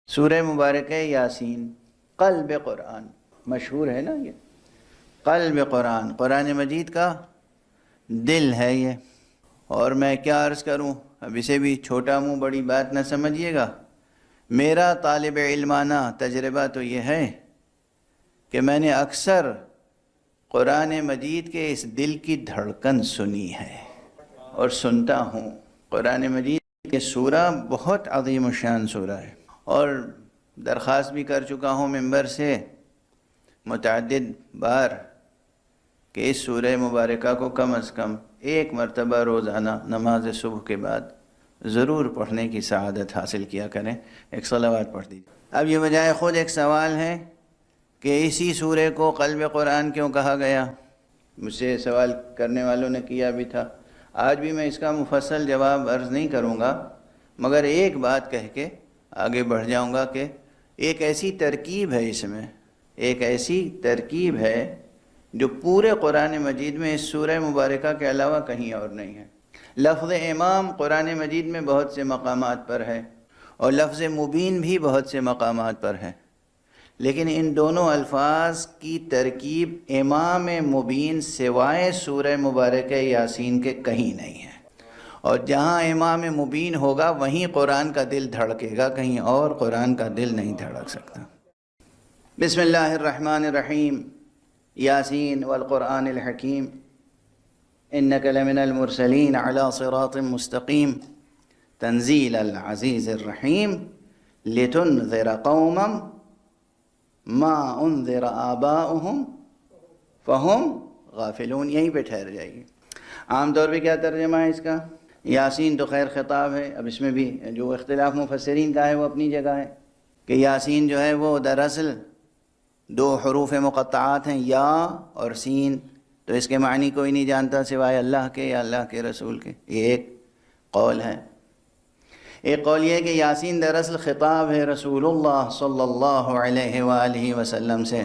سورہ مبارک یاسین قلب قرآن مشہور ہے نا، یہ قلب قرآن، قرآن مجید کا دل ہے یہ۔ اور میں کیا عرض کروں، اب اسے بھی چھوٹا منہ بڑی بات نہ سمجھیے گا۔ میرا طالب علمانہ تجربہ تو یہ ہے کہ میں نے اکثر قرآن مجید کے اس دل کی دھڑکن سنی ہے اور سنتا ہوں۔ قرآن مجید کے سورہ بہت عظیم الشان سورہ ہے، اور درخواست بھی کر چکا ہوں ممبر سے متعدد بار کہ اس سورہ مبارکہ کو کم از کم ایک مرتبہ روزانہ نماز صبح کے بعد ضرور پڑھنے کی سعادت حاصل کیا کریں۔ ایک صلوات پڑھ دیجیے۔ اب یہ بجائے خود ایک سوال ہے کہ اسی سورہ کو قلب قرآن کیوں کہا گیا؟ مجھ سے سوال کرنے والوں نے کیا بھی تھا۔ آج بھی میں اس کا مفصل جواب عرض نہیں کروں گا، مگر ایک بات کہہ کے آگے بڑھ جاؤں گا کہ ایک ایسی ترکیب ہے، اس میں ایک ایسی ترکیب ہے جو پورے قرآن مجید میں اس سورہ مبارکہ کے علاوہ کہیں اور نہیں ہے۔ لفظ امام قرآن مجید میں بہت سے مقامات پر ہے، اور لفظ مبین بھی بہت سے مقامات پر ہے، لیکن ان دونوں الفاظ کی ترکیب امام مبین سوائے سورہ مبارکہ یاسین کے کہیں نہیں ہے۔ اور جہاں امام مبین ہوگا وہیں قرآن کا دل دھڑکے گا، کہیں اور قرآن کا دل نہیں دھڑک سکتا۔ بسم اللہ الرحمن الرحیم۔ یاسین والقرآن الحکیم انک لمن المرسلین علی صراط مستقیم تنزیل العزیز الرحیم لتنذر قوما ما انذر آباؤہم فہم غافلون۔ یہیں پہ ٹھہر جائیے۔ عام طور پہ کیا ترجمہ ہے اس کا؟ یاسین تو خیر خطاب ہے، اب اس میں بھی جو اختلاف مفسرین کا ہے وہ اپنی جگہ ہے کہ یاسین جو ہے وہ دراصل دو حروف مقطعات ہیں، یا اور سین، تو اس کے معنی کوئی نہیں جانتا سوائے اللہ کے یا اللہ کے رسول کے۔ یہ ایک قول ہے۔ ایک قول یہ ہے کہ یاسین دراصل خطاب ہے رسول اللہ صلی اللہ علیہ وآلہ وسلم سے،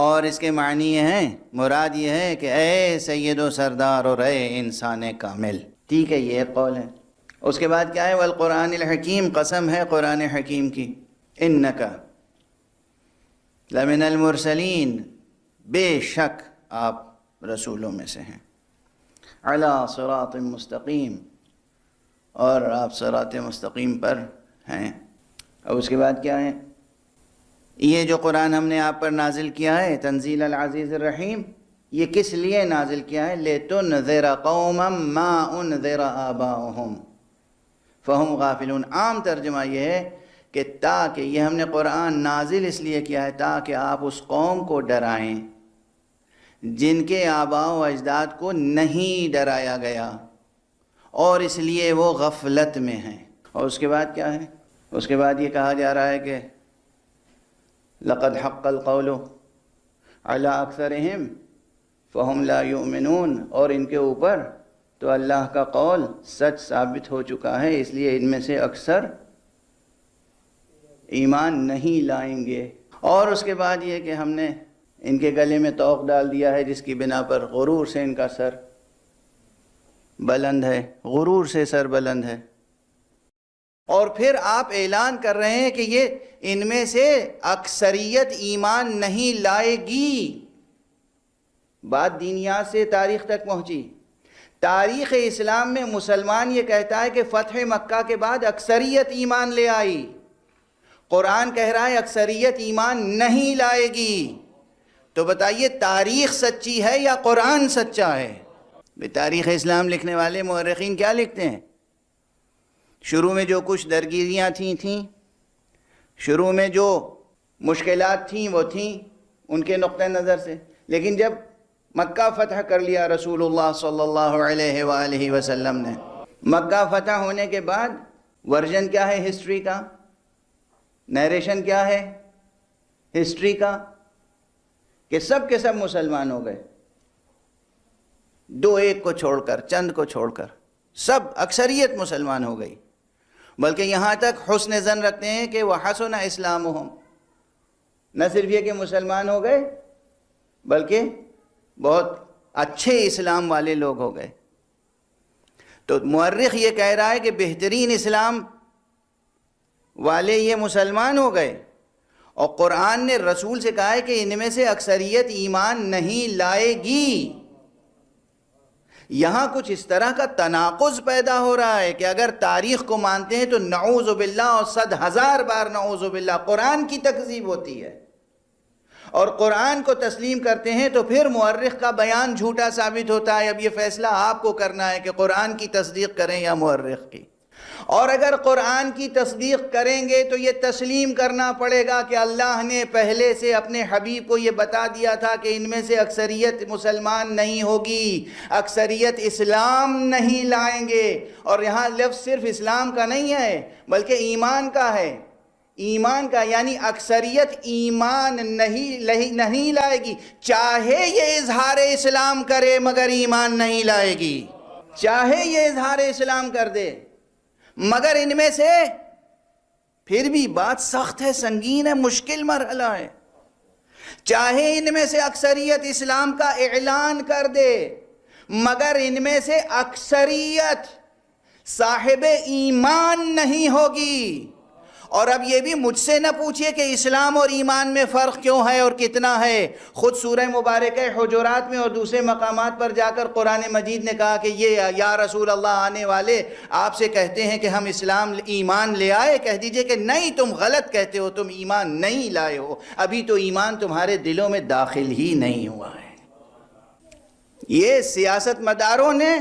اور اس کے معنی یہ ہیں، مراد یہ ہے کہ اے سید و سردار اور اے انسان کامل۔ ٹھیک ہے، یہ ایک قول ہے۔ اس کے بعد کیا ہے؟ والقرآن الحکیم، قسم ہے قرآن حکیم کی، انک لمن المرسلین، بے شک آپ رسولوں میں سے ہیں، علی صراط مستقیم، اور آپ صراط مستقیم پر ہیں۔ اور اس کے بعد کیا ہے؟ یہ جو قرآن ہم نے آپ پر نازل کیا ہے تنزیل العزیز الرحیم، یہ کس لیے نازل کیا ہے؟ لِتُنذِرَ قَوْمًا مَا أُنذِرَ آبَاؤُهُمْ فَهُمْ غَافِلُونَ۔ عام ترجمہ یہ ہے کہ تاکہ یہ ہم نے قرآن نازل اس لیے کیا ہے تاکہ آپ اس قوم کو ڈرائیں جن کے آباء و اجداد کو نہیں ڈرایا گیا، اور اس لیے وہ غفلت میں ہیں۔ اور اس کے بعد کیا ہے؟ اس کے بعد یہ کہا جا رہا ہے کہ لقد حق القول علی اکثرہم فہم لا یؤمنون، اور ان کے اوپر تو اللہ کا قول سچ ثابت ہو چکا ہے، اس لیے ان میں سے اکثر ایمان نہیں لائیں گے۔ اور اس کے بعد یہ کہ ہم نے ان کے گلے میں طوق ڈال دیا ہے جس کی بنا پر غرور سے ان کا سر بلند ہے، غرور سے سر بلند ہے۔ اور پھر آپ اعلان کر رہے ہیں کہ یہ ان میں سے اکثریت ایمان نہیں لائے گی۔ بات دینیات سے تاریخ تک پہنچی۔ تاریخ اسلام میں مسلمان یہ کہتا ہے کہ فتح مکہ کے بعد اکثریت ایمان لے آئی۔ قرآن کہہ رہا ہے اکثریت ایمان نہیں لائے گی۔ تو بتائیے تاریخ سچی ہے یا قرآن سچا ہے؟ تاریخ اسلام لکھنے والے مورخین کیا لکھتے ہیں؟ شروع میں جو کچھ درگیریاں تھیں، شروع میں جو مشکلات تھیں وہ تھیں ان کے نقطہ نظر سے، لیکن جب مکہ فتح کر لیا رسول اللہ صلی اللہ علیہ وآلہ وسلم نے، مکہ فتح ہونے کے بعد ورژن کیا ہے ہسٹری کا؟ نیریشن کیا ہے ہسٹری کا؟ کہ سب کے سب مسلمان ہو گئے، دو ایک کو چھوڑ کر، چند کو چھوڑ کر سب اکثریت مسلمان ہو گئی، بلکہ یہاں تک حسن ظن رکھتے ہیں کہ وَحَسُنَ إِسْلَامُهُمْ، نہ صرف یہ کہ مسلمان ہو گئے بلکہ بہت اچھے اسلام والے لوگ ہو گئے۔ تو مورخ یہ کہہ رہا ہے کہ بہترین اسلام والے یہ مسلمان ہو گئے، اور قرآن نے رسول سے کہا ہے کہ ان میں سے اکثریت ایمان نہیں لائے گی۔ یہاں کچھ اس طرح کا تناقض پیدا ہو رہا ہے کہ اگر تاریخ کو مانتے ہیں تو نعوذ باللہ اور 100,000 بار نعوذ باللہ قرآن کی تکذیب ہوتی ہے، اور قرآن کو تسلیم کرتے ہیں تو پھر مورخ کا بیان جھوٹا ثابت ہوتا ہے۔ اب یہ فیصلہ آپ کو کرنا ہے کہ قرآن کی تصدیق کریں یا مورخ کی، اور اگر قرآن کی تصدیق کریں گے تو یہ تسلیم کرنا پڑے گا کہ اللہ نے پہلے سے اپنے حبیب کو یہ بتا دیا تھا کہ ان میں سے اکثریت مسلمان نہیں ہوگی، اکثریت اسلام نہیں لائیں گے۔ اور یہاں لفظ صرف اسلام کا نہیں ہے بلکہ ایمان کا ہے، ایمان کا، یعنی اکثریت ایمان نہیں لائے گی، چاہے یہ اظہار اسلام کرے مگر ایمان نہیں لائے گی، چاہے یہ اظہار اسلام کر دے مگر ان میں سے، پھر بھی بات سخت ہے، سنگین ہے، مشکل مرحلہ ہے، چاہے ان میں سے اکثریت اسلام کا اعلان کر دے مگر ان میں سے اکثریت صاحب ایمان نہیں ہوگی۔ اور اب یہ بھی مجھ سے نہ پوچھئے کہ اسلام اور ایمان میں فرق کیوں ہے اور کتنا ہے، خود سورہ مبارکہ حجرات میں اور دوسرے مقامات پر جا کر قرآن مجید نے کہا کہ یہ یا رسول اللہ آنے والے آپ سے کہتے ہیں کہ ہم ایمان لے آئے، کہہ دیجئے کہ نہیں، تم غلط کہتے ہو، تم ایمان نہیں لائے ہو، ابھی تو ایمان تمہارے دلوں میں داخل ہی نہیں ہوا ہے۔ یہ سیاست مداروں نے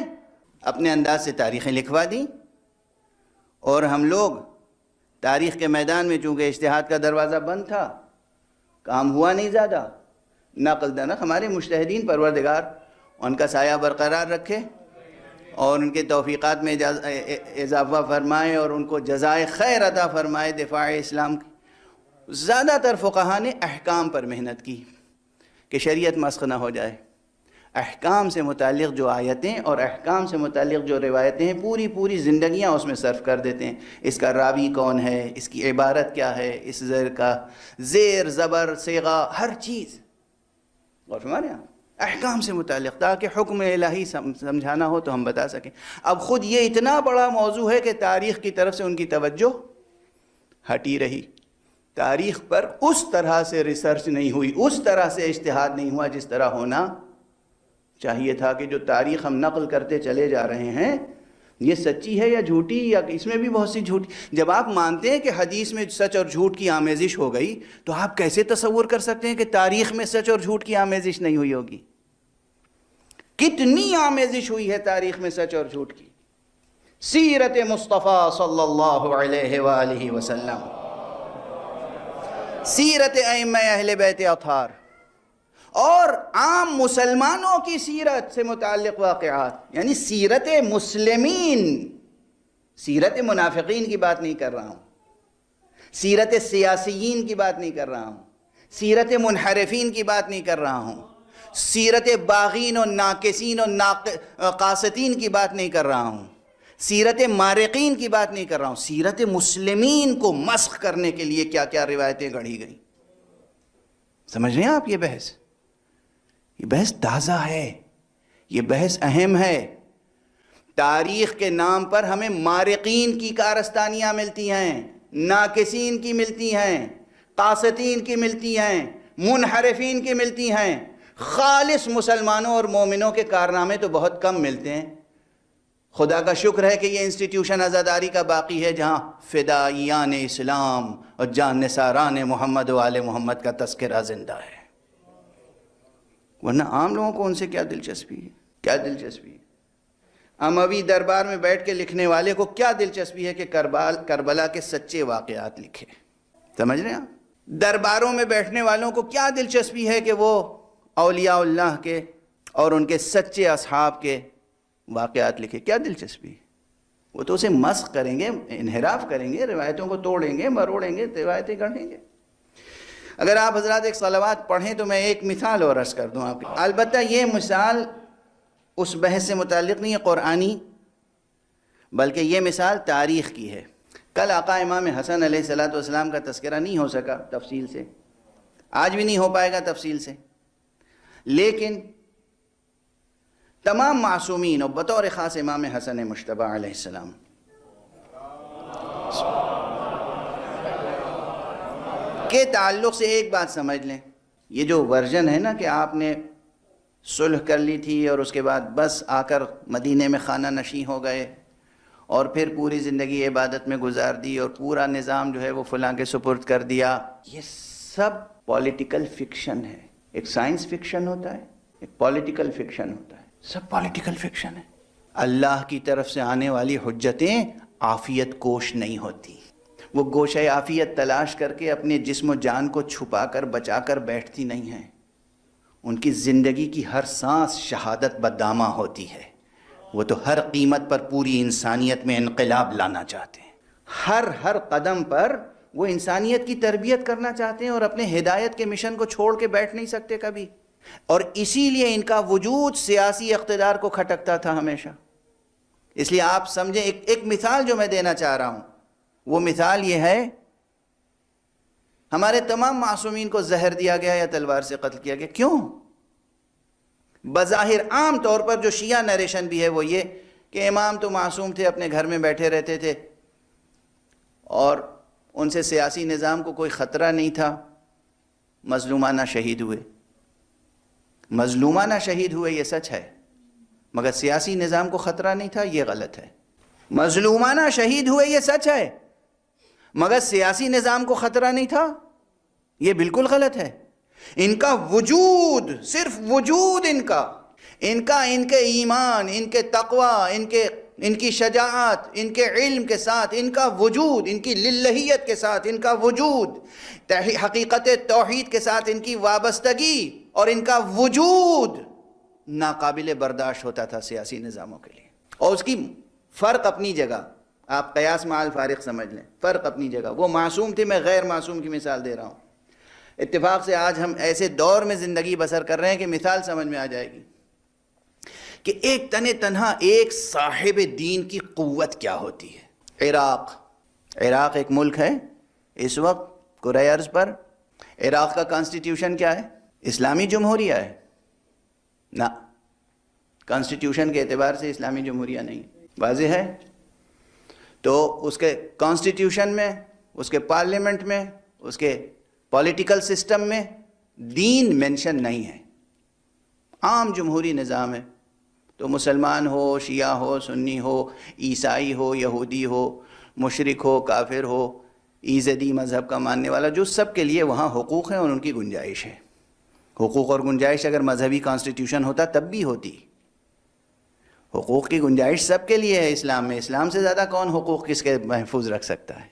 اپنے انداز سے تاریخیں لکھوا دی، اور ہم لوگ تاریخ کے میدان میں چونکہ اجتہاد کا دروازہ بند تھا، کام ہوا نہیں زیادہ، نقل دنق ہمارے مجتہدین پروردگار ان کا سایہ برقرار رکھے اور ان کے توفیقات میں اضافہ فرمائے اور ان کو جزائے خیر عطا فرمائے دفاع اسلام کی۔ زیادہ تر فقہا نے احکام پر محنت کی کہ شریعت مسخ نہ ہو جائے، احکام سے متعلق جو آیتیں اور احکام سے متعلق جو روایتیں ہیں پوری زندگیاں اس میں صرف کر دیتے ہیں، اس کا راوی کون ہے، اس کی عبارت کیا ہے، اس زیر کا زیر زبر صیغہ ہر چیز، اور ہمارے یہاں احکام سے متعلق تاکہ حکم الہی سمجھانا ہو تو ہم بتا سکیں۔ اب خود یہ اتنا بڑا موضوع ہے کہ تاریخ کی طرف سے ان کی توجہ ہٹی رہی، تاریخ پر اس طرح سے ریسرچ نہیں ہوئی، اس طرح سے اجتہاد نہیں ہوا جس طرح ہونا چاہیے تھا کہ جو تاریخ ہم نقل کرتے چلے جا رہے ہیں یہ سچی ہے یا جھوٹی، یا اس میں بھی بہت سی جھوٹی۔ جب آپ مانتے ہیں کہ حدیث میں سچ اور جھوٹ کی آمیزش ہو گئی تو آپ کیسے تصور کر سکتے ہیں کہ تاریخ میں سچ اور جھوٹ کی آمیزش نہیں ہوئی ہوگی؟ کتنی آمیزش ہوئی ہے تاریخ میں سچ اور جھوٹ کی۔ سیرت مصطفیٰ صلی اللہ علیہ وآلہ وسلم، سیرت ائمہ اہل بیت اطہار، اور عام مسلمانوں کی سیرت سے متعلق واقعات، یعنی سیرت مسلمین، سیرت منافقین کی بات نہیں کر رہا ہوں، سیرت سیاسیین کی بات نہیں کر رہا ہوں، سیرت منحرفین کی بات نہیں کر رہا ہوں، سیرت باغین و ناقصین و قاستین کی بات نہیں کر رہا ہوں، سیرت مارقین کی بات نہیں کر رہا ہوں، سیرت مسلمین کو مسخ کرنے کے لیے کیا کیا روایتیں گڑھی گئیں۔ سمجھ رہے ہیں آپ؟ یہ بحث تازہ ہے، یہ بحث اہم ہے۔ تاریخ کے نام پر ہمیں مارقین کی کارستانیاں ملتی ہیں، ناقصین کی ملتی ہیں، قاستین کی ملتی ہیں، منحرفین کی ملتی ہیں، خالص مسلمانوں اور مومنوں کے کارنامے تو بہت کم ملتے ہیں۔ خدا کا شکر ہے کہ یہ انسٹیٹیوشن عزاداری کا باقی ہے جہاں فدائیان اسلام اور جان نثاران محمد و آل محمد کا تذکرہ زندہ ہے، ورنہ عام لوگوں کو ان سے کیا دلچسپی ہے؟ کیا دلچسپی ہے؟ اموی دربار میں بیٹھ کے لکھنے والے کو کیا دلچسپی ہے کہ کربلا کے سچے واقعات لکھے؟ سمجھ رہے ہیں آپ؟ درباروں میں بیٹھنے والوں کو کیا دلچسپی ہے کہ وہ اولیاء اللہ کے اور ان کے سچے اصحاب کے واقعات لکھے؟ کیا دلچسپی؟ وہ تو اسے مسخ کریں گے، انحراف کریں گے، روایتوں کو توڑیں گے، مروڑیں گے، روایتیں گڑھیں گے۔ اگر آپ حضرات ایک صلوات پڑھیں تو میں ایک مثال اور عرض کر دوں آپ کو۔ البتہ یہ مثال اس بحث سے متعلق نہیں ہے قرآنی، بلکہ یہ مثال تاریخ کی ہے۔ کل آقا امام حسن علیہ السلام کا تذکرہ نہیں ہو سکا تفصیل سے، آج بھی نہیں ہو پائے گا تفصیل سے، لیکن تمام معصومین اور بطور خاص امام حسن مجتبی علیہ السلام کے تعلق سے ایک بات سمجھ لیں، یہ جو ورژن ہے نا کہ آپ نے صلح کر لی تھی اور اس کے بعد بس آ کر مدینے میں خانہ نشین ہو گئے اور پھر پوری زندگی عبادت میں گزار دی اور پورا نظام جو ہے وہ فلاں کے سپرد کر دیا، یہ سب پولیٹیکل فکشن ہے۔ ایک سائنس فکشن ہوتا ہے، ایک پولیٹیکل فکشن ہوتا ہے، سب پولیٹیکل فکشن ہے۔ اللہ کی طرف سے آنے والی حجتیں عافیت کوش نہیں ہوتی، وہ گوشہ عافیت تلاش کر کے اپنے جسم و جان کو چھپا کر بچا کر بیٹھتی نہیں ہیں، ان کی زندگی کی ہر سانس شہادت بدامہ ہوتی ہے۔ وہ تو ہر قیمت پر پوری انسانیت میں انقلاب لانا چاہتے ہیں، ہر قدم پر وہ انسانیت کی تربیت کرنا چاہتے ہیں اور اپنے ہدایت کے مشن کو چھوڑ کے بیٹھ نہیں سکتے کبھی، اور اسی لیے ان کا وجود سیاسی اقتدار کو کھٹکتا تھا ہمیشہ۔ اس لیے آپ سمجھیں، ایک مثال جو میں دینا چاہ رہا ہوں، وہ مثال یہ ہے، ہمارے تمام معصومین کو زہر دیا گیا یا تلوار سے قتل کیا گیا، کیوں؟ بظاہر عام طور پر جو شیعہ نریشن بھی ہے وہ یہ کہ امام تو معصوم تھے، اپنے گھر میں بیٹھے رہتے تھے اور ان سے سیاسی نظام کو کوئی خطرہ نہیں تھا، مظلومانہ شہید ہوئے۔ مظلومانہ شہید ہوئے یہ سچ ہے، مگر سیاسی نظام کو خطرہ نہیں تھا، یہ غلط ہے۔ مظلومانہ شہید ہوئے یہ سچ ہے، مگر سیاسی نظام کو خطرہ نہیں تھا، یہ بالکل غلط ہے۔ ان کا وجود، صرف وجود ان کے ایمان، ان کے تقوی، ان کی شجاعت، ان کے علم کے ساتھ ان کا وجود، ان کی للہیت کے ساتھ ان کا وجود، حقیقت توحید کے ساتھ ان کی وابستگی اور ان کا وجود ناقابل برداشت ہوتا تھا سیاسی نظاموں کے لیے۔ اور اس کی فرق اپنی جگہ، آپ قیاس مع الفارق سمجھ لیں، فرق اپنی جگہ۔ وہ معصوم تھے، میں غیر معصوم کی مثال دے رہا ہوں۔ اتفاق سے آج ہم ایسے دور میں زندگی بسر کر رہے ہیں کہ مثال سمجھ میں آ جائے گی کہ ایک تنہا ایک صاحب دین کی قوت کیا ہوتی ہے۔ عراق ایک ملک ہے اس وقت کرۂ ارض پر۔ عراق کا کانسٹیٹیوشن کیا ہے؟ اسلامی جمہوریہ ہے؟ نہ، کانسٹیٹیوشن کے اعتبار سے اسلامی جمہوریہ نہیں، واضح ہے۔ تو اس کے کانسٹیٹیوشن میں، اس کے پارلیمنٹ میں، اس کے پولیٹیکل سسٹم میں دین مینشن نہیں ہے، عام جمہوری نظام ہے۔ تو مسلمان ہو، شیعہ ہو، سنی ہو، عیسائی ہو، یہودی ہو، مشرک ہو، کافر ہو، ایزدی مذہب کا ماننے والا، جو سب کے لیے وہاں حقوق ہیں اور ان کی گنجائش ہے۔ حقوق اور گنجائش اگر مذہبی کانسٹیٹیوشن ہوتا تب بھی ہوتی۔ حقوق کی گنجائش سب کے لیے ہے اسلام میں، اسلام سے زیادہ کون حقوق کس کے محفوظ رکھ سکتا ہے؟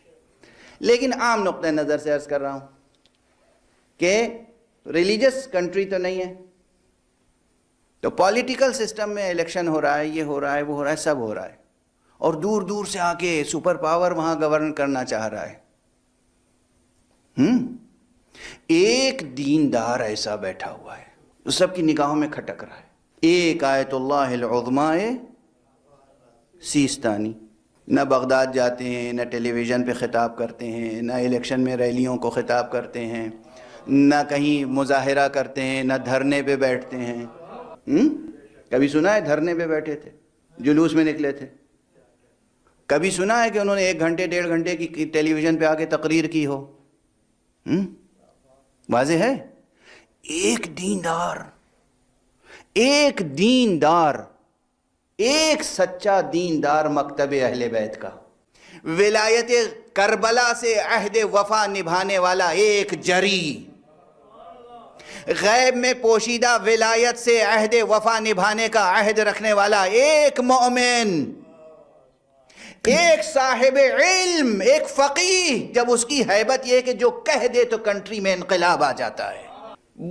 لیکن عام نقطہ نظر سے عرض کر رہا ہوں کہ ریلیجس کنٹری تو نہیں ہے، تو پولیٹیکل سسٹم میں الیکشن ہو رہا ہے، یہ ہو رہا ہے، وہ ہو رہا ہے، سب ہو رہا ہے، اور دور دور سے آ کے سپر پاور وہاں گورن کرنا چاہ رہا ہے۔ ایک دیندار ایسا بیٹھا ہوا ہے، تو سب کی نگاہوں میں کھٹک رہا ہے، ایک آیت اللہ العظمی سیستانی۔ نہ بغداد جاتے ہیں، نہ ٹیلی ویژن پہ خطاب کرتے ہیں، نہ الیکشن میں ریلیوں کو خطاب کرتے ہیں، نہ کہیں مظاہرہ کرتے ہیں، نہ دھرنے پہ بیٹھتے ہیں۔ کبھی سنا ہے دھرنے پہ بیٹھے تھے، جلوس میں نکلے تھے؟ کبھی سنا ہے کہ انہوں نے 1 گھنٹے 1.5 گھنٹے کی ٹیلی ویژن پہ آ کے تقریر کی ہو؟ واضح ہے، ایک دیندار، ایک سچا دیندار مکتب اہل بیت کا، ولایت کربلا سے عہد وفا نبھانے والا ایک جری، غیب میں پوشیدہ ولایت سے عہد وفا نبھانے کا عہد رکھنے والا ایک مومن، ایک صاحب علم، ایک فقیہ، جب اس کی ہیبت یہ کہ جو کہہ دے تو کنٹری میں انقلاب آ جاتا ہے۔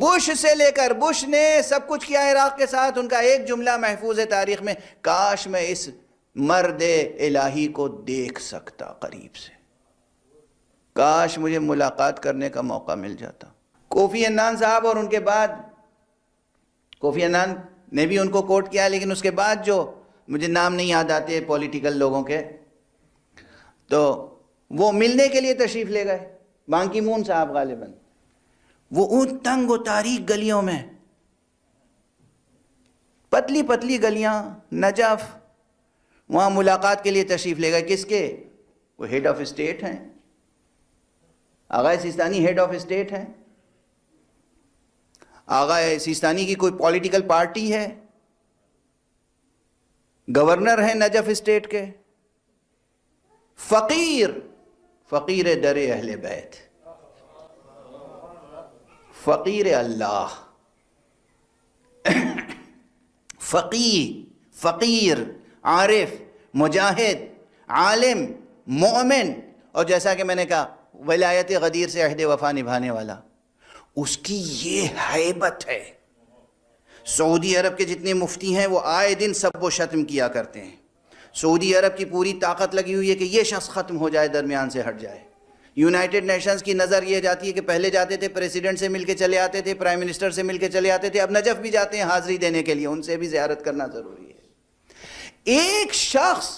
بش سے لے کر، بش نے سب کچھ کیا عراق کے ساتھ، ان کا ایک جملہ محفوظ ہے تاریخ میں، کاش میں اس مرد الہی کو دیکھ سکتا قریب سے، کاش مجھے ملاقات کرنے کا موقع مل جاتا۔ کوفی عنان صاحب، اور ان کے بعد کوفی عنان نے بھی ان کو کوٹ کیا، لیکن اس کے بعد جو مجھے نام نہیں یاد آتے پولیٹیکل لوگوں کے، تو وہ ملنے کے لیے تشریف لے گئے، بان کی مون صاحب غالباً، وہ ان تنگ و تاریک گلیوں میں پتلی پتلی گلیاں، نجف، وہاں ملاقات کے لیے تشریف لے گئے. کس کے؟ وہ ہیڈ آف اسٹیٹ ہیں، آغا سیستانی ہیڈ آف اسٹیٹ ہیں. آغا سیستانی کی کوئی پولیٹیکل پارٹی ہے، گورنر ہیں نجف اسٹیٹ کے. فقیر در اہل بیت، فقیر اللہ، فقیر، عارف، مجاہد، عالم، مومن، اور جیسا کہ میں نے کہا ولایت غدیر سے عہد وفا نبھانے والا. اس کی یہ ہیبت ہے. سعودی عرب کے جتنے مفتی ہیں وہ آئے دن سب و شتم کیا کرتے ہیں. سعودی عرب کی پوری طاقت لگی ہوئی ہے کہ یہ شخص ختم ہو جائے، درمیان سے ہٹ جائے. یونائٹڈ نیشنز کی نظر یہ جاتی ہے کہ پہلے جاتے تھے پریزیڈنٹ سے مل کے چلے آتے تھے، پرائم منسٹر سے مل کے چلے آتے تھے، اب نجف بھی جاتے ہیں حاضری دینے کے لیے. ان سے بھی زیارت کرنا ضروری ہے. ایک شخص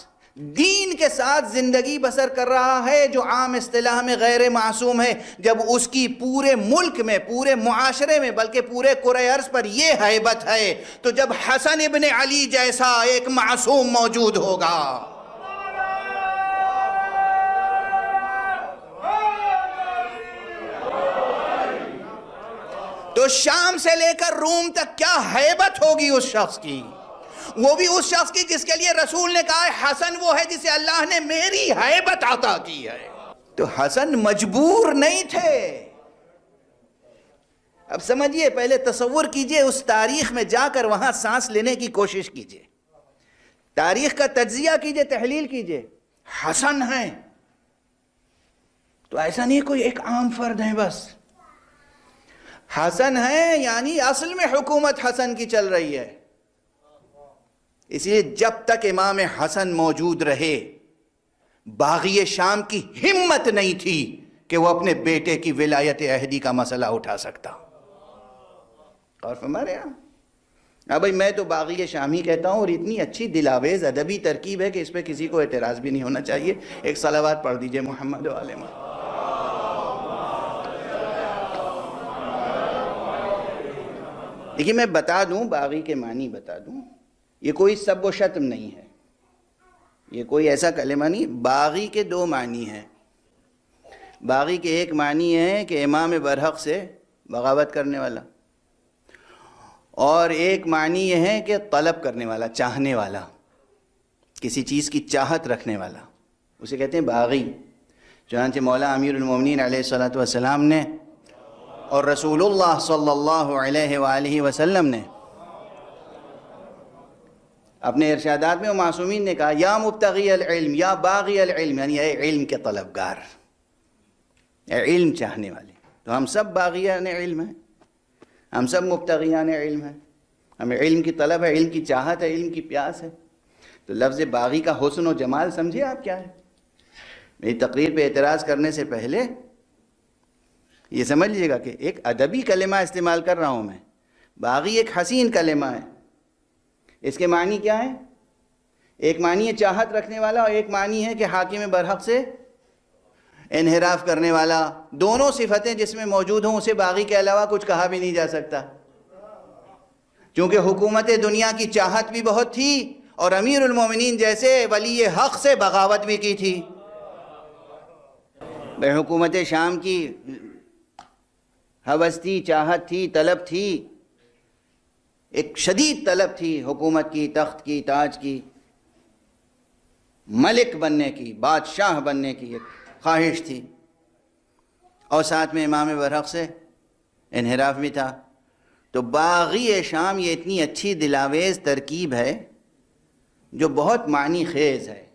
دین کے ساتھ زندگی بسر کر رہا ہے جو عام اصطلاح میں غیر معصوم ہے، جب اس کی پورے ملک میں، پورے معاشرے میں، بلکہ پورے کرۂ ارض پر یہ ہیبت ہے، تو جب حسن ابن علی جیسا ایک معصوم موجود ہوگا. تو شام سے لے کر روم تک کیا ہیبت ہوگی اس شخص کی، وہ بھی اس شخص کی جس کے لیے رسول نے کہا ہے حسن وہ ہے جسے اللہ نے میری ہیبت عطا کی ہے. تو حسن مجبور نہیں تھے. اب سمجھیے، پہلے تصور کیجئے، اس تاریخ میں جا کر وہاں سانس لینے کی کوشش کیجئے، تاریخ کا تجزیہ کیجئے، تحلیل کیجئے. حسن ہیں تو ایسا نہیں کوئی ایک عام فرد ہے بس. حسن ہیں یعنی اصل میں حکومت حسن کی چل رہی ہے. اس لیے جب تک امام حسن موجود رہے، باغی شام کی ہمت نہیں تھی کہ وہ اپنے بیٹے کی ولایت عہدی کا مسئلہ اٹھا سکتا. اور فرمارے اب بھائی میں تو باغی شام ہی کہتا ہوں، اور اتنی اچھی دلاویز ادبی ترکیب ہے کہ اس پہ کسی کو اعتراض بھی نہیں ہونا چاہیے. ایک صلوات پڑھ دیجئے محمد و آل محمد. دیکھیے میں بتا دوں، باغی کے معنی بتا دوں، یہ کوئی سب و شتم نہیں ہے، یہ کوئی ایسا کلمہ نہیں. باغی کے دو معنی ہیں. باغی کے ایک معنی ہے کہ امام برحق سے بغاوت کرنے والا، اور ایک معنی یہ ہے کہ طلب کرنے والا، چاہنے والا، کسی چیز کی چاہت رکھنے والا، اسے کہتے ہیں باغی. چنانچہ مولا امیر المومنین علیہ السلام نے اور رسول اللہ صلی اللہ علیہ وآلہ وسلم نے اپنے ارشادات میں، وہ معصومین نے کہا یا مبتغی العلم، یا باغی العلم، یعنی اے علم کے طلبگار، اے علم چاہنے والے. تو ہم سب باغیان علم ہیں، ہم سب مبتغیان علم ہیں. ہمیں علم کی طلب ہے، علم کی چاہت ہے، علم کی پیاس ہے. تو لفظ باغی کا حسن و جمال سمجھے آپ کیا ہے. میری تقریر پہ اعتراض کرنے سے پہلے یہ سمجھ لیجیے گا کہ ایک ادبی کلمہ استعمال کر رہا ہوں میں. باغی ایک حسین کلمہ ہے. اس کے معنی کیا ہے؟ ایک معنی ہے چاہت رکھنے والا، اور ایک معنی ہے کہ حاکم برحق سے انحراف کرنے والا. دونوں صفتیں جس میں موجود ہوں اسے باغی کے علاوہ کچھ کہا بھی نہیں جا سکتا، کیونکہ حکومت دنیا کی چاہت بھی بہت تھی اور امیر المومنین جیسے ولی حق سے بغاوت بھی کی تھی. بے حکومت شام کی ہوس تھی، چاہت تھی، طلب تھی، ایک شدید طلب تھی حکومت کی، تخت کی، تاج کی، ملک بننے کی، بادشاہ بننے کی ایک خواہش تھی، اور ساتھ میں امام برحق سے انحراف بھی تھا. تو باغی شام یہ اتنی اچھی دلاویز ترکیب ہے جو بہت معنی خیز ہے،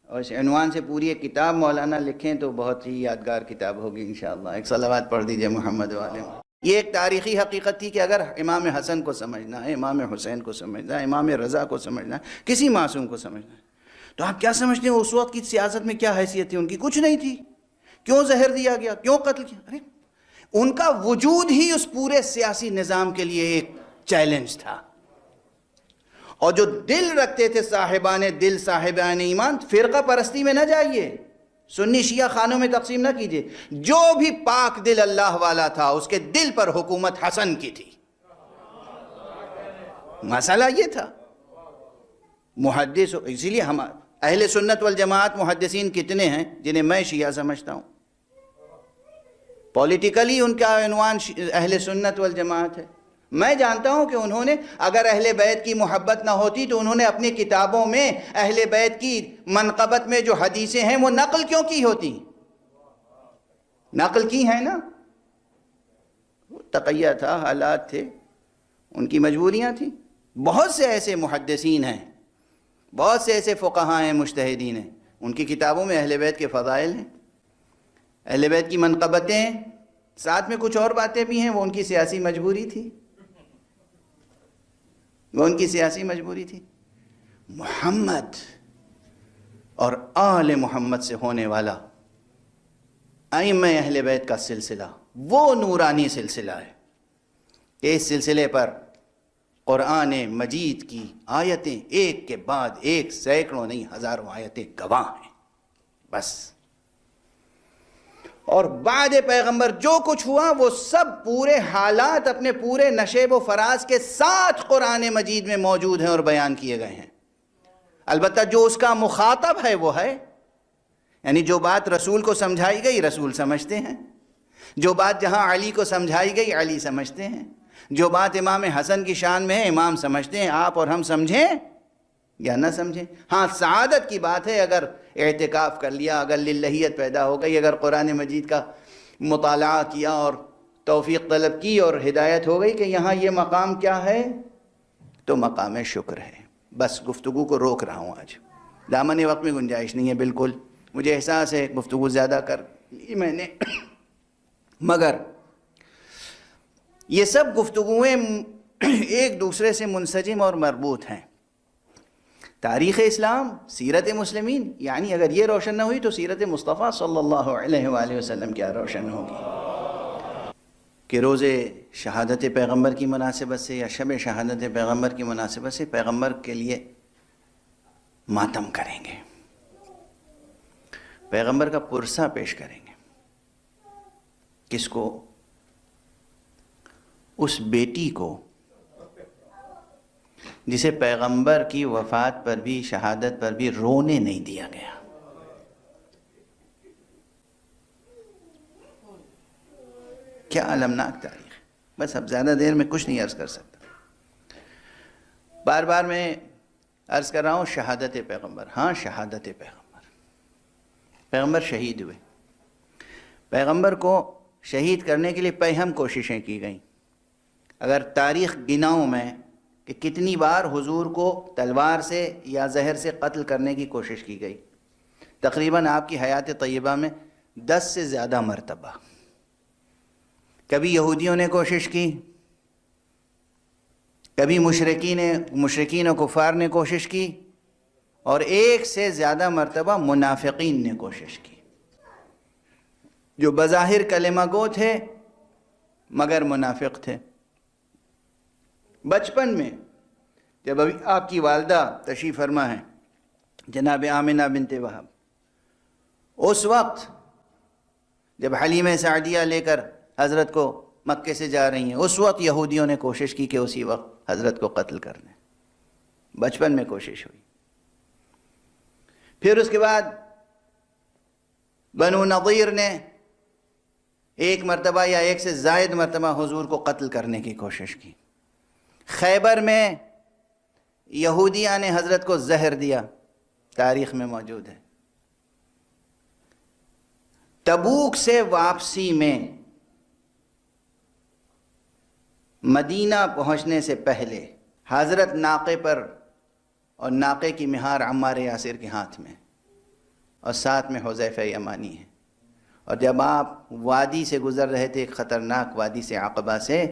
اور اس عنوان سے پوری ایک کتاب مولانا لکھیں تو بہت ہی یادگار کتاب ہوگی انشاءاللہ. ایک صلوات پڑھ دیجئے محمد و آل محمد. یہ ایک تاریخی حقیقت تھی کہ اگر امام حسن کو سمجھنا ہے، امام حسین کو سمجھنا ہے، امام رضا کو سمجھنا ہے، کسی معصوم کو سمجھنا ہے، تو آپ کیا سمجھتے ہیں اس وقت کی سیاست میں کیا حیثیت تھی ان کی؟ کچھ نہیں تھی. کیوں زہر دیا گیا، کیوں قتل کیا؟ ارے ان کا وجود ہی اس پورے سیاسی نظام کے لیے ایک چیلنج تھا. اور جو دل رکھتے تھے صاحبان دل، صاحبان ایمان، فرقہ پرستی میں نہ جائیے، سنی شیعہ خانوں میں تقسیم نہ کیجئے. جو بھی پاک دل اللہ والا تھا اس کے دل پر حکومت حسن کی تھی. مسئلہ یہ تھا. محدث، اسی لیے ہم اہل سنت والجماعت محدثین کتنے ہیں جنہیں میں شیعہ سمجھتا ہوں. پولیٹیکلی ان کا عنوان اہل سنت والجماعت ہے. میں جانتا ہوں کہ انہوں نے اگر اہل بیت کی محبت نہ ہوتی تو انہوں نے اپنی کتابوں میں اہل بیت کی منقبت میں جو حدیثیں ہیں وہ نقل کیوں کی ہوتی؟ نقل کی ہیں نا. تقیہ تھا، حالات تھے، ان کی مجبوریاں تھیں. بہت سے ایسے محدثین ہیں، بہت سے ایسے فقہاء ہیں، مجتہدین ہیں، ان کی کتابوں میں اہل بیت کے فضائل ہیں، اہل بیت کی منقبتیں ہیں، ساتھ میں کچھ اور باتیں بھی ہیں. وہ ان کی سیاسی مجبوری تھی، وہ ان کی سیاسی مجبوری تھی. محمد اور آل محمد سے ہونے والا ائمہ اہل بیت کا سلسلہ وہ نورانی سلسلہ ہے کہ اس سلسلے پر قرآن مجید کی آیتیں ایک کے بعد ایک، سینکڑوں نہیں ہزاروں آیتیں گواہ ہیں. بس. اور بعد پیغمبر جو کچھ ہوا وہ سب پورے حالات اپنے پورے نشیب و فراز کے ساتھ قرآن مجید میں موجود ہیں اور بیان کیے گئے ہیں. البتہ جو اس کا مخاطب ہے وہ ہے، یعنی جو بات رسول کو سمجھائی گئی رسول سمجھتے ہیں، جو بات جہاں علی کو سمجھائی گئی علی سمجھتے ہیں، جو بات امام حسن کی شان میں ہے امام سمجھتے ہیں. آپ اور ہم سمجھیں یا نہ سمجھیں. ہاں سعادت کی بات ہے اگر اعتکاف کر لیا، اگر للہیت پیدا ہو گئی، اگر قرآن مجید کا مطالعہ کیا اور توفیق طلب کی اور ہدایت ہو گئی کہ یہاں یہ مقام کیا ہے، تو مقام شکر ہے. بس گفتگو کو روک رہا ہوں آج، دامن وقت میں گنجائش نہیں ہے بالکل. مجھے احساس ہے گفتگو زیادہ کر لی میں نے، مگر یہ سب گفتگویں ایک دوسرے سے منسجم اور مربوط ہیں. تاریخ اسلام، سیرت مسلمین، یعنی اگر یہ روشن نہ ہوئی تو سیرت مصطفیٰ صلی اللہ علیہ وآلہ وسلم کیا روشن ہوگی. کہ روز شہادت پیغمبر کی مناسبت سے یا شب شہادت پیغمبر کی مناسبت سے پیغمبر کے لیے ماتم کریں گے، پیغمبر کا پرسہ پیش کریں گے. کس کو؟ اس بیٹی کو جسے پیغمبر کی وفات پر بھی، شہادت پر بھی رونے نہیں دیا گیا. کیا المناک تاریخ. بس اب زیادہ دیر میں کچھ نہیں عرض کر سکتا. بار بار میں عرض کر رہا ہوں شہادت پیغمبر. ہاں شہادت پیغمبر، پیغمبر شہید ہوئے. پیغمبر کو شہید کرنے کے لیے پہم کوششیں کی گئیں. اگر تاریخ گناؤں میں کہ کتنی بار حضور کو تلوار سے یا زہر سے قتل کرنے کی کوشش کی گئی، تقریباً آپ کی حیات طیبہ میں 10 سے زیادہ مرتبہ. کبھی یہودیوں نے کوشش کی، کبھی مشرکین و کفار نے کوشش کی، اور 1 سے زیادہ مرتبہ منافقین نے کوشش کی، جو بظاہر کلمہ گو تھے مگر منافق تھے. بچپن میں جب ابھی آپ کی والدہ تشریف فرما ہے جناب آمنہ بنت وہب، اس وقت جب حلیمہ سعدیہ لے کر حضرت کو مکے سے جا رہی ہیں، اس وقت یہودیوں نے کوشش کی کہ اسی وقت حضرت کو قتل کر دیں. بچپن میں کوشش ہوئی. پھر اس کے بعد بنو نضیر نے 1 مرتبہ یا 1 سے زائد مرتبہ حضور کو قتل کرنے کی کوشش کی. خیبر میں یہودیاں نے حضرت کو زہر دیا، تاریخ میں موجود ہے. تبوک سے واپسی میں مدینہ پہنچنے سے پہلے حضرت ناقے پر، اور ناقے کی مہار عمار یاسر کے ہاتھ میں، اور ساتھ میں حذیفہ یمانی ہے. اور جب آپ وادی سے گزر رہے تھے، ایک خطرناک وادی سے، عقبہ سے،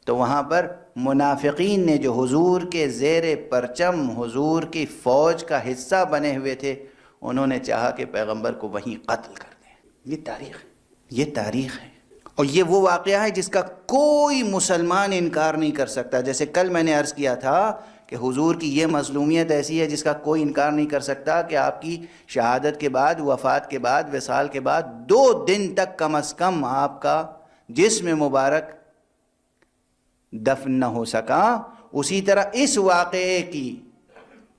تو وہاں پر منافقین نے جو حضور کے زیر پرچم حضور کی فوج کا حصہ بنے ہوئے تھے، انہوں نے چاہا کہ پیغمبر کو وہیں قتل کر دیں. یہ تاریخ ہے، یہ تاریخ ہے. اور یہ وہ واقعہ ہے جس کا کوئی مسلمان انکار نہیں کر سکتا. جیسے کل میں نے عرض کیا تھا کہ حضور کی یہ مظلومیت ایسی ہے جس کا کوئی انکار نہیں کر سکتا کہ آپ کی شہادت کے بعد، وفات کے بعد، وصال کے بعد 2 دن تک کم از کم آپ کا جسم مبارک دفن نہ ہو سکا. اسی طرح اس واقعے کی،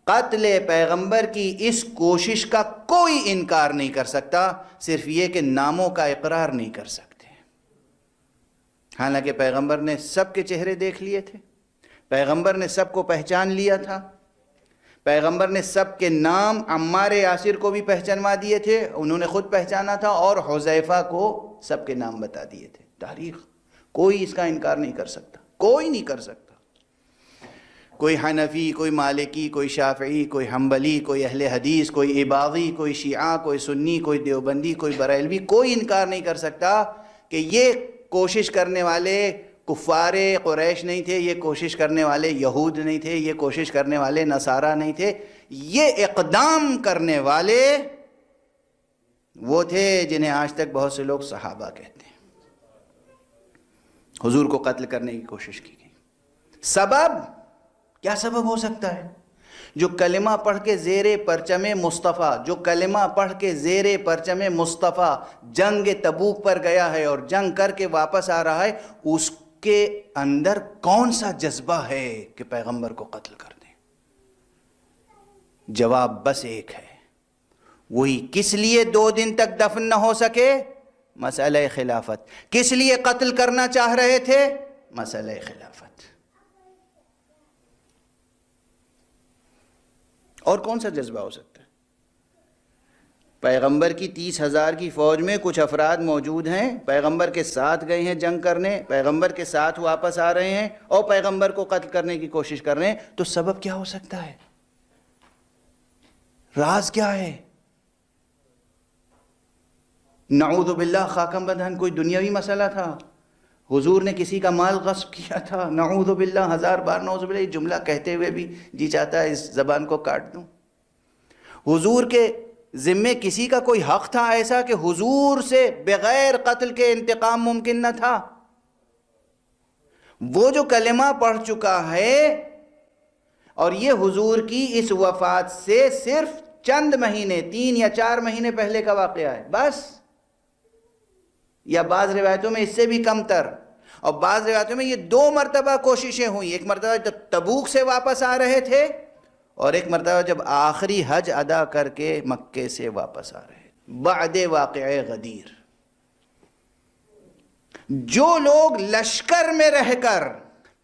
قتل پیغمبر کی اس کوشش کا کوئی انکار نہیں کر سکتا، صرف یہ کہ ناموں کا اقرار نہیں کر سکتے۔ حالانکہ پیغمبر نے سب کے چہرے دیکھ لیے تھے، پیغمبر نے سب کو پہچان لیا تھا، پیغمبر نے سب کے نام عمار یاسر کو بھی پہچانوا دیے تھے، انہوں نے خود پہچانا تھا، اور حذیفہ کو سب کے نام بتا دیے تھے۔ تاریخ کوئی اس کا انکار نہیں کر سکتا، کوئی نہیں کر سکتا۔ کوئی حنفی، کوئی مالکی، کوئی شافعی، کوئی حنبلی، کوئی اہل حدیث، کوئی عباضی، کوئی شیعہ، کوئی سنی، کوئی دیوبندی، کوئی بریلوی، کوئی انکار نہیں کر سکتا کہ یہ کوشش کرنے والے کفار قریش نہیں تھے، یہ کوشش کرنے والے یہود نہیں تھے، یہ کوشش کرنے والے نصارہ نہیں تھے، یہ اقدام کرنے والے وہ تھے جنہیں آج تک بہت سے لوگ صحابہ کہتے ہیں۔ حضور کو قتل کرنے کی کوشش کی گئی۔ سبب کیا سبب ہو سکتا ہے؟ جو کلمہ پڑھ کے زیر پرچم مصطفیٰ، جو کلمہ پڑھ کے زیر پرچم مصطفیٰ جنگ تبوک پر گیا ہے اور جنگ کر کے واپس آ رہا ہے، اس کے اندر کون سا جذبہ ہے کہ پیغمبر کو قتل کر دیں؟ جواب بس ایک ہے، وہی کس لیے 2 دن تک دفن نہ ہو سکے؟ مسئلہ خلافت۔ کس لیے قتل کرنا چاہ رہے تھے؟ مسئلہ خلافت۔ اور کون سا جذبہ ہو سکتا ہے؟ پیغمبر کی 30,000 کی فوج میں کچھ افراد موجود ہیں، پیغمبر کے ساتھ گئے ہیں جنگ کرنے، پیغمبر کے ساتھ واپس آ رہے ہیں اور پیغمبر کو قتل کرنے کی کوشش کر رہے ہیں، تو سبب کیا ہو سکتا ہے؟ راز کیا ہے؟ نعوذ باللہ خاکم بدہن کوئی دنیاوی مسئلہ تھا؟ حضور نے کسی کا مال غصب کیا تھا؟ نعوذ باللہ، 1000 بار نعوذ باللہ، یہ جملہ کہتے ہوئے بھی جی چاہتا ہے اس زبان کو کاٹ دوں۔ حضور کے ذمے کسی کا کوئی حق تھا ایسا کہ حضور سے بغیر قتل کے انتقام ممکن نہ تھا؟ وہ جو کلمہ پڑھ چکا ہے، اور یہ حضور کی اس وفات سے صرف چند مہینے، 3 یا 4 مہینے پہلے کا واقعہ ہے بس، یا بعض روایتوں میں اس سے بھی کم تر، اور بعض روایتوں میں یہ 2 مرتبہ کوششیں ہوئیں، ایک مرتبہ جب تبوک سے واپس آ رہے تھے، اور ایک مرتبہ جب آخری حج ادا کر کے مکے سے واپس آ رہے تھے بعد واقعہ غدیر۔ جو لوگ لشکر میں رہ کر،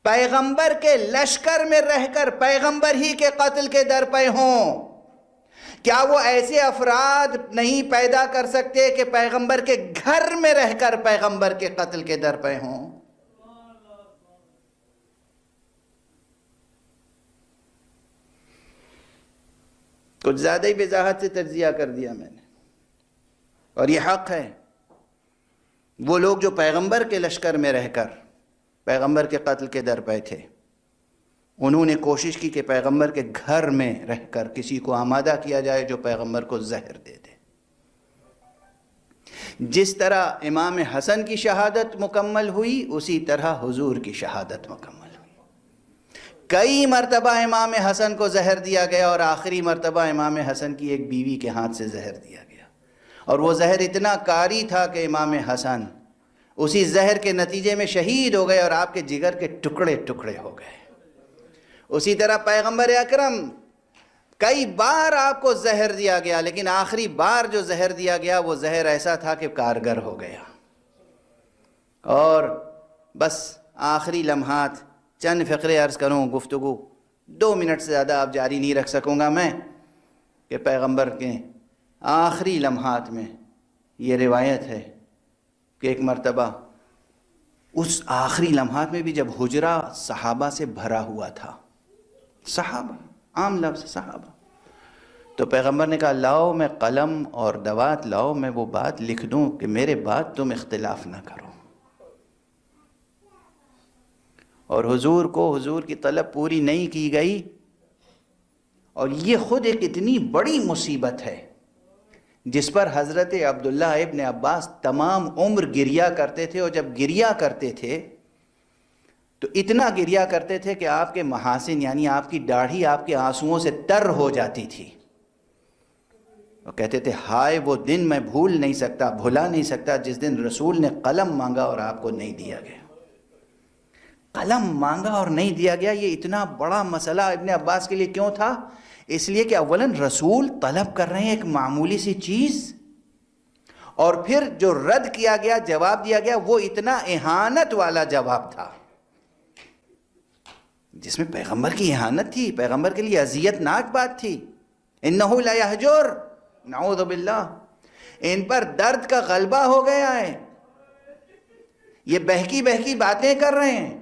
پیغمبر کے لشکر میں رہ کر پیغمبر ہی کے قتل کے در پہ ہوں، کیا وہ ایسے افراد نہیں پیدا کر سکتے کہ پیغمبر کے گھر میں رہ کر پیغمبر کے قتل کے در پہ ہوں؟ کچھ زیادہ ہی وضاحت سے تجزیہ کر دیا میں نے، اور یہ حق ہے۔ وہ لوگ جو پیغمبر کے لشکر میں رہ کر پیغمبر کے قتل کے در پہ تھے، انہوں نے کوشش کی کہ پیغمبر کے گھر میں رہ کر کسی کو آمادہ کیا جائے جو پیغمبر کو زہر دے دے۔ جس طرح امام حسن کی شہادت مکمل ہوئی، اسی طرح حضور کی شہادت مکمل ہوئی۔ کئی مرتبہ امام حسن کو زہر دیا گیا، اور آخری مرتبہ امام حسن کی ایک بیوی کے ہاتھ سے زہر دیا گیا، اور وہ زہر اتنا کاری تھا کہ امام حسن اسی زہر کے نتیجے میں شہید ہو گئے اور آپ کے جگر کے ٹکڑے ٹکڑے ہو گئے۔ اسی طرح پیغمبر اکرم کئی بار آپ کو زہر دیا گیا، لیکن آخری بار جو زہر دیا گیا وہ زہر ایسا تھا کہ کارگر ہو گیا۔ اور بس آخری لمحات، چند فقرے عرض کروں، گفتگو 2 منٹ سے زیادہ آپ جاری نہیں رکھ سکوں گا میں، کہ پیغمبر کے آخری لمحات میں یہ روایت ہے کہ ایک مرتبہ اس آخری لمحات میں بھی جب حجرہ صحابہ سے بھرا ہوا تھا، صحابہ، عام لفظ صحابہ، تو پیغمبر نے کہا لاؤ میں قلم اور دوات لاؤ، میں وہ بات لکھ دوں کہ میرے بعد تم اختلاف نہ کرو۔ اور حضور کو حضور کی طلب پوری نہیں کی گئی، اور یہ خود ایک اتنی بڑی مصیبت ہے جس پر حضرت عبداللہ ابن عباس تمام عمر گریا کرتے تھے، اور جب گریا کرتے تھے تو اتنا گریا کرتے تھے کہ آپ کے محاسن، یعنی آپ کی داڑھی آپ کے آنسوؤں سے تر ہو جاتی تھی، اور کہتے تھے ہائے وہ دن میں بھول نہیں سکتا، بھلا نہیں سکتا جس دن رسول نے قلم مانگا اور آپ کو نہیں دیا گیا۔ قلم مانگا اور نہیں دیا گیا، یہ اتنا بڑا مسئلہ ابن عباس کے لیے کیوں تھا؟ اس لیے کہ اولاً رسول طلب کر رہے ہیں ایک معمولی سی چیز، اور پھر جو رد کیا گیا، جواب دیا گیا، وہ اتنا اہانت والا جواب تھا جس میں پیغمبر کی اہانت تھی، پیغمبر کے لیے اذیت ناک بات تھی۔ انہو لا یہجر، نعوذ باللہ، ان پر درد کا غلبہ ہو گیا ہے، یہ بہکی بہکی باتیں کر رہے ہیں،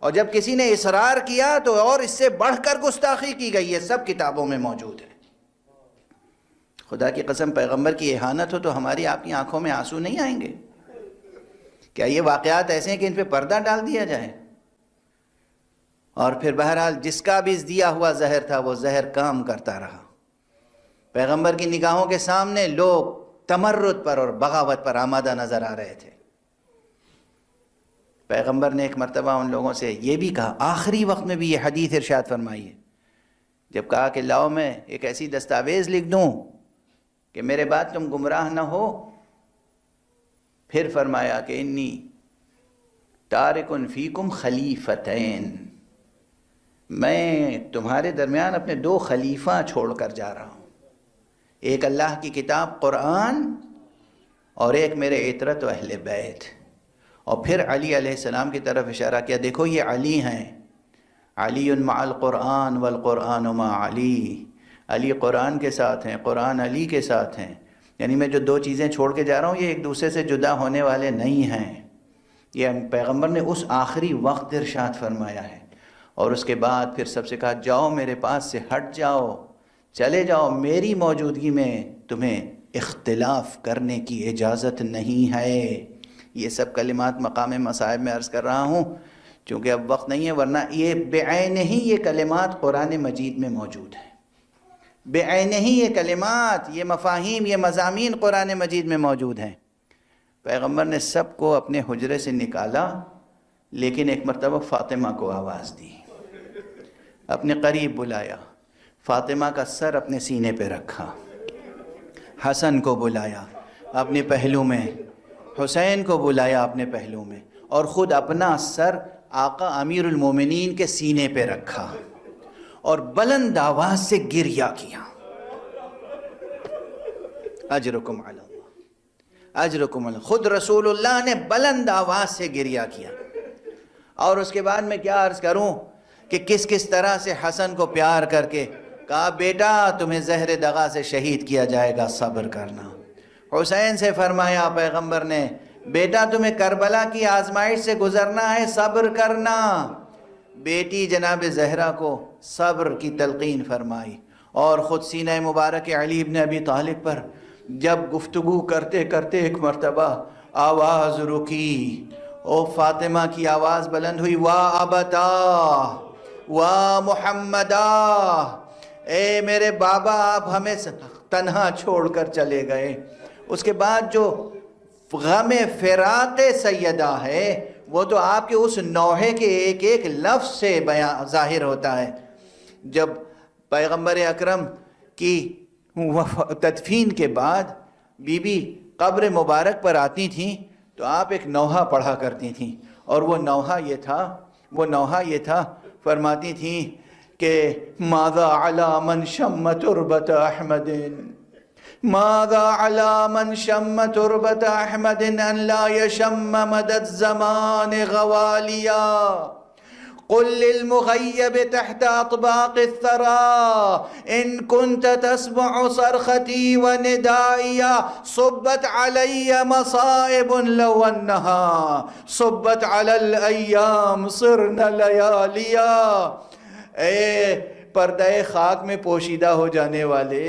اور جب کسی نے اصرار کیا تو اور اس سے بڑھ کر گستاخی کی گئی ہے، سب کتابوں میں موجود ہے۔ خدا کی قسم پیغمبر کی اہانت ہو تو ہماری آپ کی آنکھوں میں آنسو نہیں آئیں گے؟ کیا یہ واقعات ایسے ہیں کہ ان پہ پردہ ڈال دیا جائے؟ اور پھر بہرحال جس کا بھی دیا ہوا زہر تھا وہ زہر کام کرتا رہا۔ پیغمبر کی نگاہوں کے سامنے لوگ تمرد پر اور بغاوت پر آمادہ نظر آ رہے تھے۔ پیغمبر نے ایک مرتبہ ان لوگوں سے یہ بھی کہا، آخری وقت میں بھی یہ حدیث ارشاد فرمائی ہے، جب کہا کہ لاؤ میں ایک ایسی دستاویز لکھ دوں کہ میرے بعد تم گمراہ نہ ہو، پھر فرمایا کہ انی تارک فیکم خلیفتین، میں تمہارے درمیان اپنے 2 خلیفہ چھوڑ کر جا رہا ہوں، ایک اللہ کی کتاب قرآن اور ایک میرے عترت و اہل بیت۔ اور پھر علی علیہ السلام کی طرف اشارہ کیا، دیکھو یہ علی ہیں، علی مع القرآن والقرآن مع علی، علی قرآن کے ساتھ ہیں، قرآن علی کے ساتھ ہیں، یعنی میں جو 2 چیزیں چھوڑ کے جا رہا ہوں یہ ایک دوسرے سے جدا ہونے والے نہیں ہیں۔ یہ پیغمبر نے اس آخری وقت ارشاد فرمایا ہے، اور اس کے بعد پھر سب سے کہا جاؤ میرے پاس سے ہٹ جاؤ، چلے جاؤ، میری موجودگی میں تمہیں اختلاف کرنے کی اجازت نہیں ہے۔ یہ سب کلمات مقام مصائب میں عرض کر رہا ہوں چونکہ اب وقت نہیں ہے، ورنہ یہ بعین ہی یہ کلمات قرآن مجید میں موجود ہیں، بعین ہی یہ کلمات، یہ مفاہیم، یہ مضامین قرآن مجید میں موجود ہیں۔ پیغمبر نے سب کو اپنے حجرے سے نکالا، لیکن ایک مرتبہ فاطمہ کو آواز دی، اپنے قریب بلایا، فاطمہ کا سر اپنے سینے پہ رکھا، حسن کو بلایا اپنے پہلو میں، حسین کو بلایا اپنے پہلو میں، اور خود اپنا سر آقا امیر المومنین کے سینے پہ رکھا اور بلند آواز سے گریہ کیا، اجرکم علی اللہ، اجرکم علی اللہ۔ خود رسول اللہ نے بلند آواز سے گریہ کیا۔ اور اس کے بعد میں کیا عرض کروں کہ کس کس طرح سے حسن کو پیار کر کے کہا بیٹا تمہیں زہر دغا سے شہید کیا جائے گا، صبر کرنا۔ حسین سے فرمایا پیغمبر نے بیٹا تمہیں کربلا کی آزمائش سے گزرنا ہے، صبر کرنا۔ بیٹی جناب زہرا کو صبر کی تلقین فرمائی، اور خود سینہ مبارک علی ابن ابی طالب پر جب گفتگو کرتے کرتے ایک مرتبہ آواز رکی، او فاطمہ کی آواز بلند ہوئی، وا ابتا وا محمدا، اے میرے بابا آپ ہمیں تنہا چھوڑ کر چلے گئے۔ اس کے بعد جو غم فراق سیدہ ہے وہ تو آپ کے اس نوحے کے ایک ایک لفظ سے ظاہر ہوتا ہے۔ جب پیغمبر اکرم کی تدفین کے بعد بی بی قبر مبارک پر آتی تھیں تو آپ ایک نوحہ پڑھا کرتی تھیں، اور وہ نوحہ یہ تھا، فرماتی تھیں کہ ماذا علی من شم تربت احمد، ماذا علی من شم تربت احمد ان لا یشم مدد الزمان غوالیا، قل للمغیب تحت اطباق الثرى ان كنت تسمع صرختي وندائي صبت علي مصائب لو انها صبت على الايام صرنا لياليا۔ اے پردہ خاک میں پوشیدہ ہو جانے والے،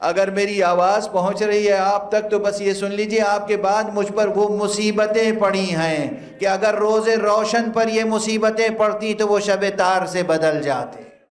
اگر میری آواز پہنچ رہی ہے آپ تک تو بس یہ سن لیجئے آپ کے بعد مجھ پر وہ مصیبتیں پڑی ہیں کہ اگر روز روشن پر یہ مصیبتیں پڑتی تو وہ شب تار سے بدل جاتے۔